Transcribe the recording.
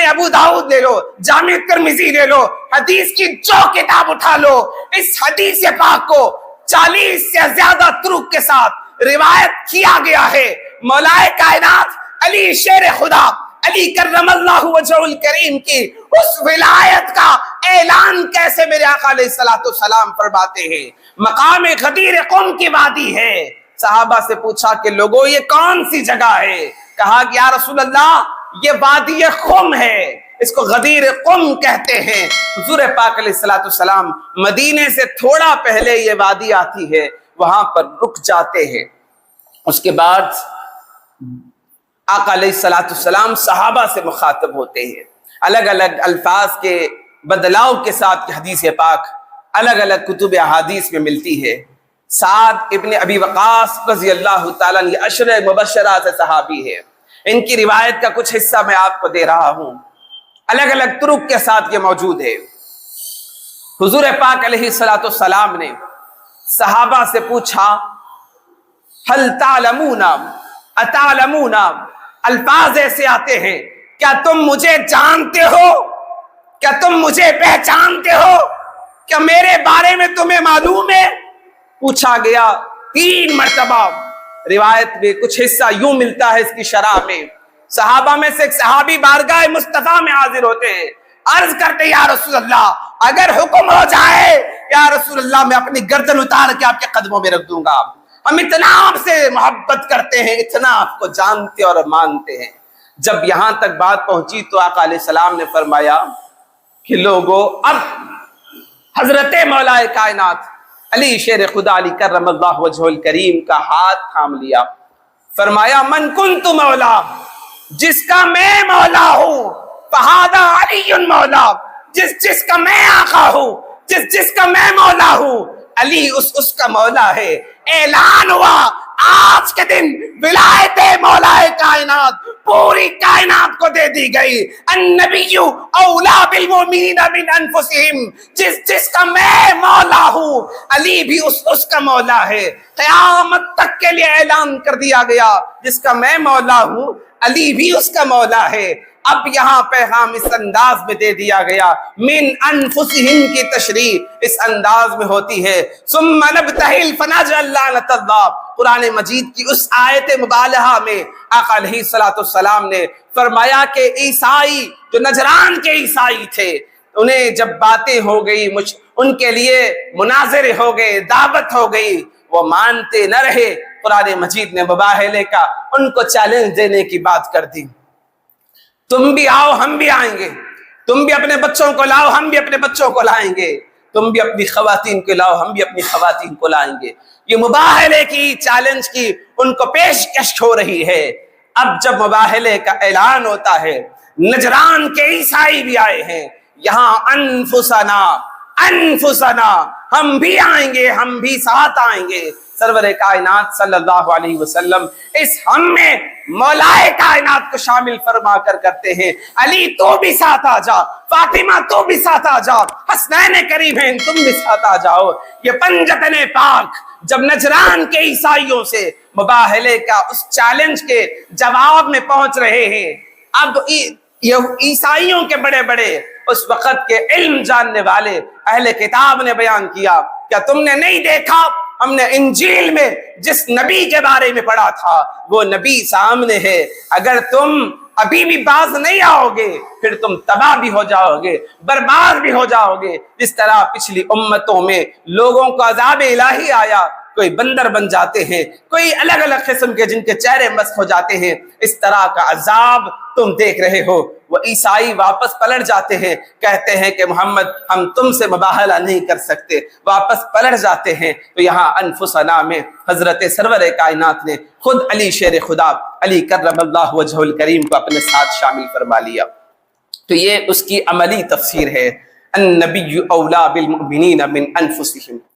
ابو داؤد لے لو، جامع ترمذی لے لو، حدیث کی جو کتاب اٹھا لو، اس حدیث پاک کو 40 سے زیادہ طرق کے ساتھ روایت کیا گیا ہے۔ مولا کائنات علی شیر خدا، علی کرم اللہ وجہ الکریم کی اس ولایت کا اعلان کیسے میرے آقا علیہ السلام فرماتے ہیں؟ مقام غدیر قم کی وادی ہے۔ صحابہ سے پوچھا کہ لوگوں یہ کون سی جگہ ہے؟ کہا کہ یا رسول اللہ یہ وادی قم ہے، اس کو غدیر قم کہتے ہیں۔ حضور پاک علیہ السلام مدینے سے تھوڑا پہلے یہ وادی آتی ہے، وہاں پر رک جاتے ہیں۔ اس کے بعد آقا علیہ السلام صحابہ سے مخاطب ہوتے ہیں، الگ الگ الفاظ کے بدلاؤ کے ساتھ حدیث پاک الگ الگ کتب احادیث میں ملتی ہے۔ سعد ابن ابی وقاص رضی اللہ تعالیٰ عنہ عشرہ مبشرہ سے صحابی ہے، ان کی روایت کا کچھ حصہ میں آپ کو دے رہا ہوں، الگ الگ طرق کے ساتھ یہ موجود ہے۔ حضور پاک علیہ السلام نے صحابہ سے پوچھا هل تعلمون اتعلمون، الفاظ ایسے آتے ہیں کیا تم مجھے جانتے ہو، کیا تم مجھے پہچانتے ہو، کیا میرے بارے میں تمہیں معلوم ہے؟ پوچھا گیا 3 مرتبہ۔ روایت میں کچھ حصہ یوں ملتا ہے اس کی شرح میں، صحابہ میں سے ایک صحابی بارگاہ مصطفیٰ میں حاضر ہوتے ہیں، عرض کرتے یا رسول اللہ اگر حکم ہو جائے یا رسول اللہ میں اپنی گردن اتار کے آپ کے قدموں میں رکھ دوں گا، ہم اتنا آپ سے محبت کرتے ہیں، اتنا آپ کو جانتے اور مانتے ہیں۔ جب یہاں تک بات پہنچی تو آقا علیہ السلام نے فرمایا کہ لوگو اب حضرت مولا کائنات علی شیر خدا علی کرم اللہ وجہ الکریم کا ہاتھ تھام لیا، فرمایا من کنت مولا، جس کا میں مولا ہوں، فہذا علی مولا، جس کا میں آقا ہوں، جس کا میں مولا ہوں، علی اس کا مولا ہے۔ اعلان ہوا آج کے دن ولایت مولا کائنات پوری کائنات کو دے دی گئی۔ النبی اولا بالمؤمنین من انفسہم، جس کا میں مولا ہوں علی بھی اس کا مولا ہے۔ قیامت تک کے لیے اعلان کر دیا گیا جس کا میں مولا ہوں علی بھی اس کا مولا ہے۔ اب یہاں پیغام اس انداز میں دے دیا گیا، من انفسہم کی تشریح اس انداز میں ہوتی ہے۔ ثم نبتہل فنجعل لعنۃ اللہ، قرآن مجید کی اس آیت مبالغہ میں آقا علیہ السلام نے فرمایا کہ عیسائی جو نجران کے عیسائی تھے، انہیں جب باتیں ہو گئی، ان کے لیے مناظرے ہو گئے، دعوت ہو گئی، وہ مانتے نہ رہے۔ قرآن مجید نے مباہلے کا ان کو چیلنج دینے کی بات کر دی، تم بھی آؤ ہم بھی آئیں گے، تم بھی اپنے بچوں کو لاؤ ہم بھی اپنے بچوں کو لائیں گے، تم بھی اپنی خواتین کو لاؤ ہم بھی اپنی خواتین کو لائیں گے۔ یہ مباہلے کی چیلنج کی ان کو پیشکش ہو رہی ہے۔ اب جب مباہلے کا اعلان ہوتا ہے، نجران کے عیسائی بھی آئے ہیں، یہاں انفسنا ہم بھی آئیں گے، ہم بھی ساتھ آئیں گے۔ سرور کائنات صلی اللہ علیہ وسلم اس ہم میں مولا کائنات کو شامل فرما کر کرتے ہیں، علی تو بھی ساتھ آ جا، فاطمہ تو بھی ساتھ آ جا، حسنین قریبین تم بھی ساتھ آ جاؤ۔ یہ پنجتن پاک جب نجران کے عیسائیوں سے مباہلے کا اس چیلنج کے جواب میں پہنچ رہے ہیں، اب یہ عیسائیوں کے بڑے بڑے اس وقت کے علم جاننے والے اہل کتاب نے بیان کیا، کیا تم نے نہیں دیکھا ہم نے انجیل میں جس نبی کے بارے میں پڑھا تھا وہ نبی سامنے ہے، اگر تم ابھی بھی باز نہیں آؤ گے پھر تم تباہ بھی ہو جاؤ گے، برباد بھی ہو جاؤ گے۔ جس طرح پچھلی امتوں میں لوگوں کو عذاب الہی آیا، کوئی بندر بن جاتے ہیں، کوئی الگ الگ قسم کے جن کے چہرے مسخ ہو جاتے ہیں، اس طرح کا عذاب تم دیکھ رہے ہو۔ وہ عیسائی واپس پلٹ جاتے ہیں، کہتے ہیں کہ محمد ہم تم سے مباہلہ نہیں کر سکتے، واپس پلٹ جاتے ہیں۔ تو یہاں انفسنا میں حضرت سرور کائنات نے خود علی شیر خدا علی کرم اللہ وجہ الکریم کو اپنے ساتھ شامل فرما لیا۔ تو یہ اس کی عملی تفسیر ہے، النبی اولا بالمؤمنین من انفسہم۔